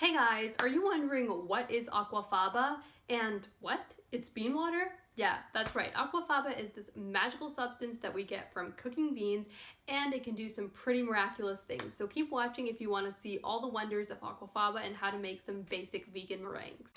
Hey guys, are you wondering what is aquafaba and what? It's bean water? Yeah, that's right. Aquafaba is this magical substance that we get from cooking beans, and it can do some pretty miraculous things. So keep watching if you want to see all the wonders of aquafaba and how to make some basic vegan meringues.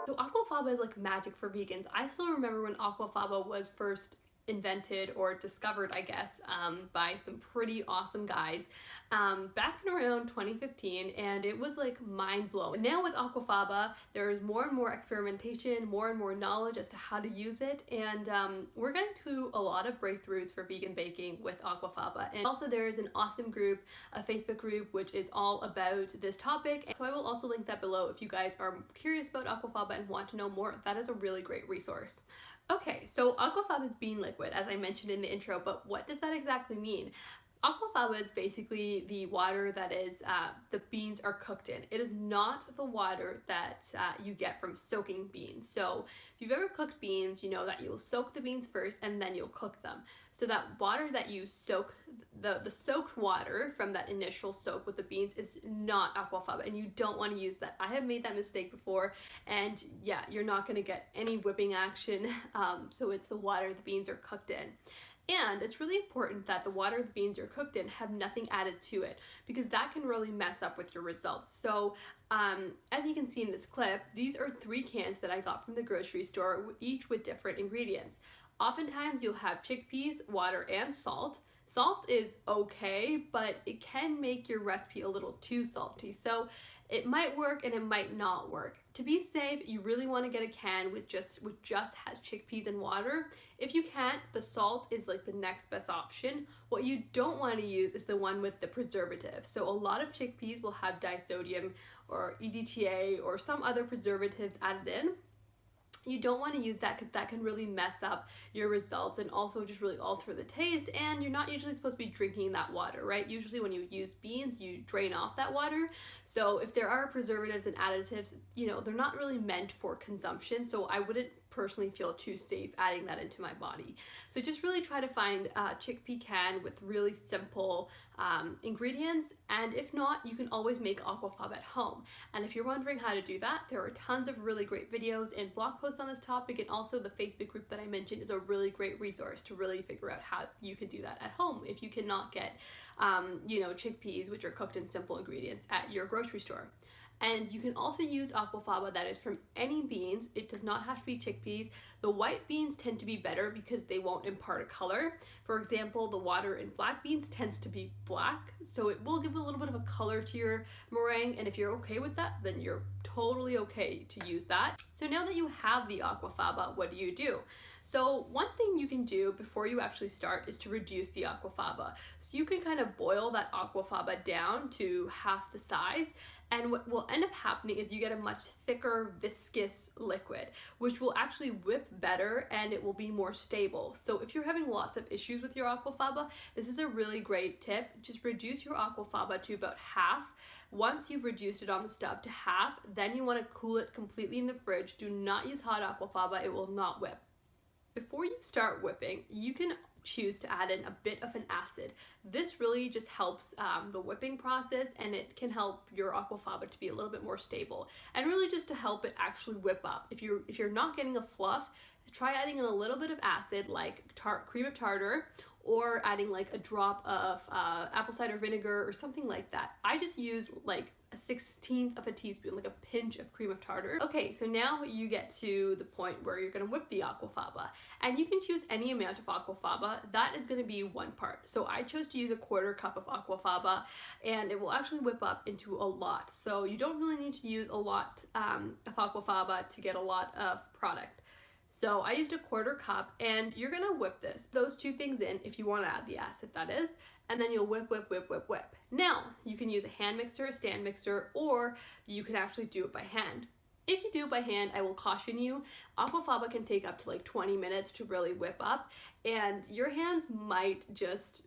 So aquafaba is like magic for vegans. I still remember when aquafaba was first invented or discovered, I guess, by some pretty awesome guys back in around 2015, and it was like mind-blowing. Now with aquafaba, there's more and more experimentation, more and more knowledge as to how to use it, and we're getting to a lot of breakthroughs for vegan baking with aquafaba. And also there is an awesome group, a Facebook group, which is all about this topic, so I will also link that below if you guys are curious about aquafaba and want to know more. That is a really great resource. Okay, so aquafaba is bean liquid, as I mentioned in the intro, but what does that exactly mean? Aquafaba is basically the water that is the beans are cooked in. It is not the water that you get from soaking beans. So if you've ever cooked beans, you know that you'll soak the beans first and then you'll cook them. So that water that you soak, the soaked water from that initial soak with the beans is not aquafaba, and you don't want to use that. I have made that mistake before, and yeah, you're not going to get any whipping action. So it's the water the beans are cooked in. And it's really important that the water the beans are cooked in have nothing added to it, because that can really mess up with your results. So as you can see in this clip, these are 3 cans that I got from the grocery store, each with different ingredients. Oftentimes you'll have chickpeas, water, and salt. Salt is okay, but it can make your recipe a little too salty. So it might work and it might not work. To be safe, you really want to get a can with just has chickpeas and water. If you can't, the salt is like the next best option. What you don't want to use is the one with the preservative. So a lot of chickpeas will have disodium or EDTA or some other preservatives added in. You don't want to use that because that can really mess up your results and also just really alter the taste, and you're not usually supposed to be drinking that water, right? Usually when you use beans, you drain off that water. So if there are preservatives and additives, you know, they're not really meant for consumption, so I wouldn't personally feel too safe adding that into my body. So just really try to find a chickpea can with really simple ingredients, and if not, you can always make aquafaba at home. And if you're wondering how to do that, there are tons of really great videos and blog posts on this topic, and also the Facebook group that I mentioned is a really great resource to really figure out how you can do that at home if you cannot get chickpeas, which are cooked in simple ingredients, at your grocery store. And you can also use aquafaba that is from any beans. It does not have to be chickpeas. The white beans tend to be better because they won't impart a color. For example, the water in black beans tends to be black, so it will give a little bit of a color to your meringue, and if you're okay with that, then you're totally okay to use that. So now that you have the aquafaba, what do? So one thing you can do before you actually start is to reduce the aquafaba. So you can kind of boil that aquafaba down to half the size, and what will end up happening is you get a much thicker, viscous liquid, which will actually whip better and it will be more stable. So if you're having lots of issues with your aquafaba, this is a really great tip. Just reduce your aquafaba to about half. Once you've reduced it on the stove to half, then you want to cool it completely in the fridge. Do not use hot aquafaba, it will not whip. Before you start whipping, you can choose to add in a bit of an acid. This really just helps the whipping process, and it can help your aquafaba to be a little bit more stable, and really just to help it actually whip up. If you're not getting a fluff, try adding in a little bit of acid, like cream of tartar, or adding like a drop of apple cider vinegar or something like that. I just use like a 1/16 of a teaspoon, like a pinch of cream of tartar. Okay, so now you get to the point where you're gonna whip the aquafaba, and you can choose any amount of aquafaba. That is gonna be 1 part. So I chose to use a 1/4 cup of aquafaba, and it will actually whip up into a lot. So you don't really need to use a lot of aquafaba to get a lot of product. So I used a 1/4 cup, and you're gonna whip those 2 things in if you want to add the acid, that is, and then you'll whip. Now, you can use a hand mixer, a stand mixer, or you can actually do it by hand. If you do it by hand, I will caution you, aquafaba can take up to like 20 minutes to really whip up, and your hands might just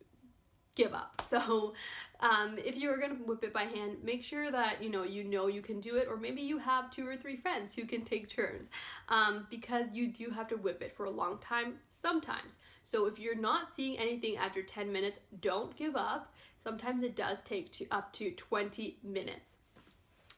give up. So if you're gonna whip it by hand, make sure that you know you can do it, or maybe you have 2 or 3 friends who can take turns, because you do have to whip it for a long time. sometimes. So if you're not seeing anything after 10 minutes, don't give up. Sometimes it does take up to 20 minutes.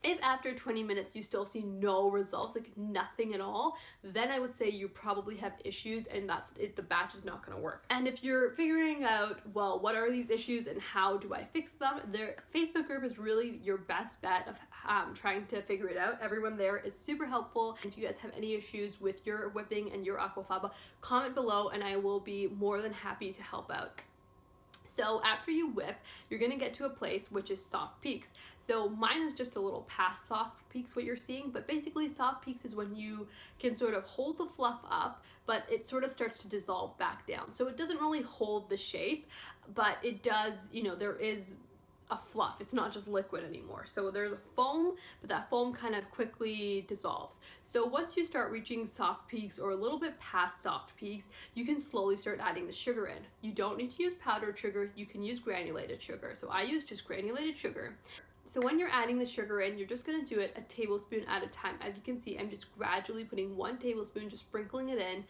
If after 20 minutes you still see no results, like nothing at all, then I would say you probably have issues and that's it, the batch is not going to work. And if you're figuring out, well, what are these issues and how do I fix them, their Facebook group is really your best bet of trying to figure it out. Everyone there is super helpful. If you guys have any issues with your whipping and your aquafaba, comment below and I will be more than happy to help out. So after you whip, you're gonna get to a place which is soft peaks. So mine is just a little past soft peaks what you're seeing, but basically soft peaks is when you can sort of hold the fluff up, but it sort of starts to dissolve back down. So it doesn't really hold the shape, but it does, you know, there is a fluff. It's not just liquid anymore. So there's a foam, but that foam kind of quickly dissolves. So once you start reaching soft peaks or a little bit past soft peaks, you can slowly start adding the sugar in. You don't need to use powdered sugar. You can use granulated sugar. So I use just granulated sugar. So when you're adding the sugar in, you're just going to do it a tablespoon at a time. As you can see, I'm just gradually putting 1 tablespoon, just sprinkling it in.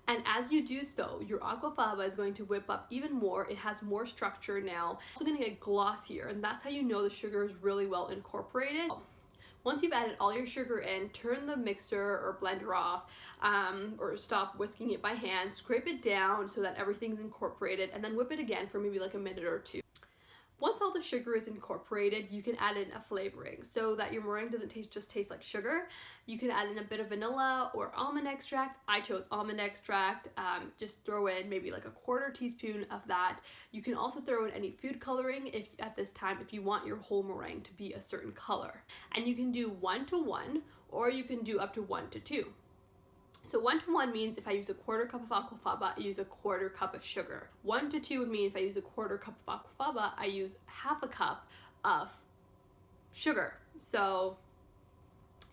And as you do so, your aquafaba is going to whip up even more. It has more structure now. It's also going to get glossier, and that's how you know the sugar is really well incorporated. Once you've added all your sugar in, turn the mixer or blender off, or stop whisking it by hand, scrape it down so that everything's incorporated, and then whip it again for maybe like a minute or two. Once all the sugar is incorporated, you can add in a flavoring so that your meringue doesn't just taste like sugar. You can add in a bit of vanilla or almond extract. I chose almond extract. Just throw in maybe like a 1/4 teaspoon of that. You can also throw in any food coloring if at this time if you want your whole meringue to be a certain color. And you can do 1-to-1 or you can do up to 1-to-2. So 1-to-1 means if I use a 1/4 cup of aquafaba, I use a 1/4 cup of sugar. 1-to-2 would mean if I use a 1/4 cup of aquafaba, I use 1/2 cup of sugar. So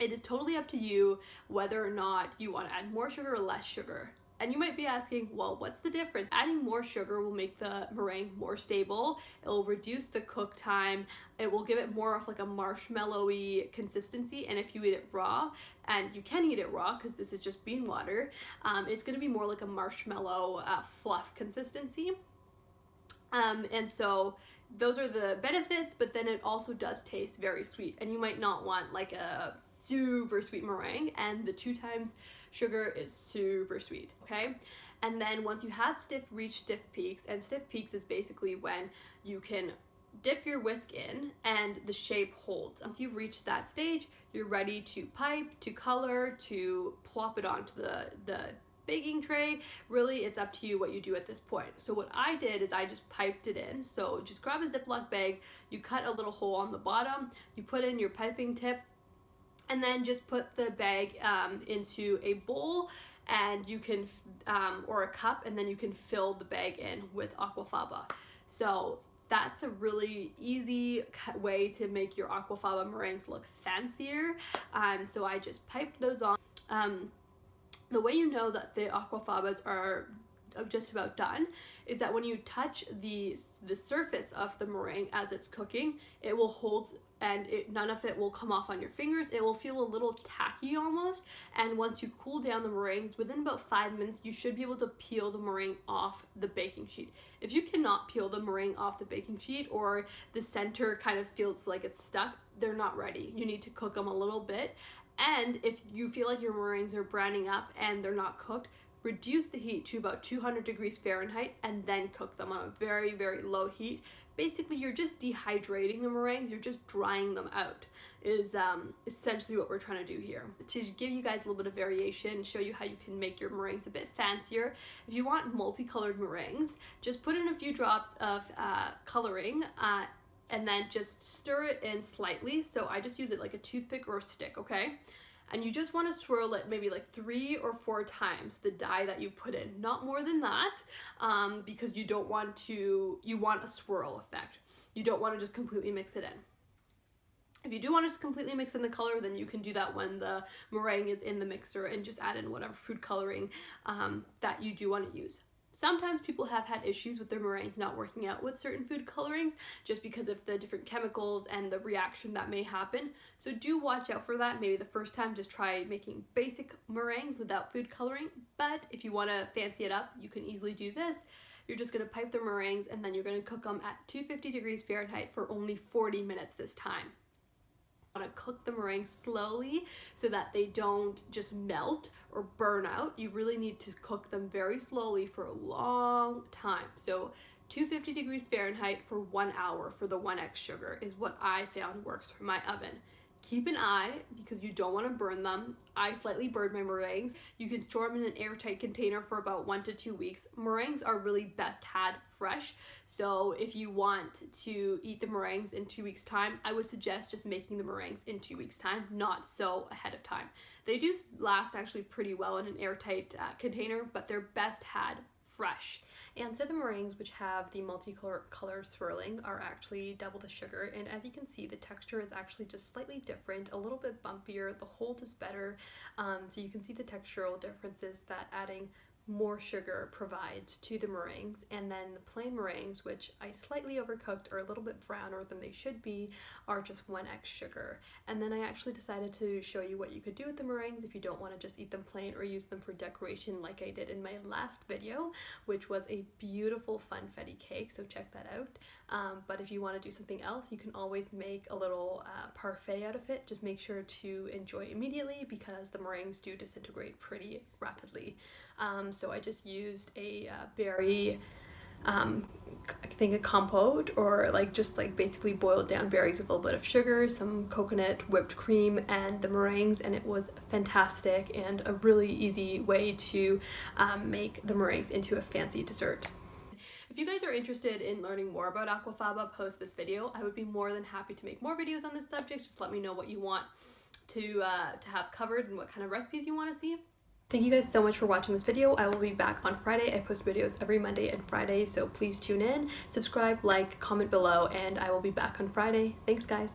it is totally up to you whether or not you want to add more sugar or less sugar. And you might be asking, well, what's the difference? Adding more sugar will make the meringue more stable. It will reduce the cook time. It will give it more of like a marshmallowy consistency. And if you eat it raw, and you can eat it raw because this is just bean water, it's going to be more like a marshmallow fluff consistency. And so those are the benefits, but then it also does taste very sweet. And you might not want like a super sweet meringue, and the 2 times sugar is super sweet, okay? And then once you have reached stiff peaks, and stiff peaks is basically when you can dip your whisk in and the shape holds. Once you've reached that stage, you're ready to pipe, to color, to plop it onto the baking tray. Really, it's up to you what you do at this point. So what I did is I just piped it in. So just grab a Ziploc bag, you cut a little hole on the bottom, you put in your piping tip, and then just put the bag into a bowl, and you can, or a cup, and then you can fill the bag in with aquafaba. So that's a really easy way to make your aquafaba meringues look fancier. So I just piped those on. The way you know that the aquafabas are just about done is that when you touch the surface of the meringue as it's cooking, it will hold, and none of it will come off on your fingers. It will feel a little tacky almost, and once you cool down the meringues, within about 5 minutes, you should be able to peel the meringue off the baking sheet. If you cannot peel the meringue off the baking sheet, or the center kind of feels like it's stuck, they're not ready. You need to cook them a little bit. And if you feel like your meringues are browning up and they're not cooked, reduce the heat to about 200 degrees Fahrenheit and then cook them on a very, very low heat. Basically, you're just dehydrating the meringues, you're just drying them out, is essentially what we're trying to do here. To give you guys a little bit of variation, show you how you can make your meringues a bit fancier. If you want multicolored meringues, just put in a few drops of coloring, and then just stir it in slightly. So I just use it like a toothpick or a stick, okay? And you just want to swirl it maybe like 3 or 4 times the dye that you put in, not more than that, because you want a swirl effect. You don't want to just completely mix it in. If you do want to just completely mix in the color, then you can do that when the meringue is in the mixer and just add in whatever food coloring that you do want to use. Sometimes people have had issues with their meringues not working out with certain food colorings just because of the different chemicals and the reaction that may happen. So do watch out for that. Maybe the first time just try making basic meringues without food coloring. But if you want to fancy it up, you can easily do this. You're just going to pipe the meringues and then you're going to cook them at 250 degrees Fahrenheit for only 40 minutes this time. Want to cook the meringues slowly so that they don't just melt or burn out. You really need to cook them very slowly for a long time. So 250 degrees Fahrenheit for 1 hour for the 1x sugar is what I found works for my oven. Keep an eye because you don't want to burn them. I slightly burned my meringues. You can store them in an airtight container for about 1 to 2 weeks. Meringues are really best had fresh. So if you want to eat the meringues in 2 weeks time, I would suggest just making the meringues in 2 weeks time, not so ahead of time. They do last actually pretty well in an airtight container, but they're best had fresh. And so the meringues, which have the multicolor swirling, are actually double the sugar, and as you can see, the texture is actually just slightly different, a little bit bumpier, the hold is better, so you can see the textural differences that adding more sugar provides to the meringues. And then the plain meringues, which I slightly overcooked, are a little bit browner than they should be, are just 1x sugar. And then I actually decided to show you what you could do with the meringues if you don't want to just eat them plain or use them for decoration like I did in my last video, which was a beautiful funfetti cake, so check that out. But if you want to do something else, you can always make a little parfait out of it. Just make sure to enjoy immediately because the meringues do disintegrate pretty rapidly. So I just used a berry, I think a compote, or just basically boiled down berries with a little bit of sugar, some coconut, whipped cream, and the meringues, and it was fantastic and a really easy way to make the meringues into a fancy dessert. If you guys are interested in learning more about Aquafaba post this video, I would be more than happy to make more videos on this subject. Just let me know what you want to have covered and what kind of recipes you want to see. Thank you guys so much for watching this video. I will be back on Friday. I post videos every Monday and Friday, so please tune in, subscribe, like, comment below, and I will be back on Friday. Thanks, guys.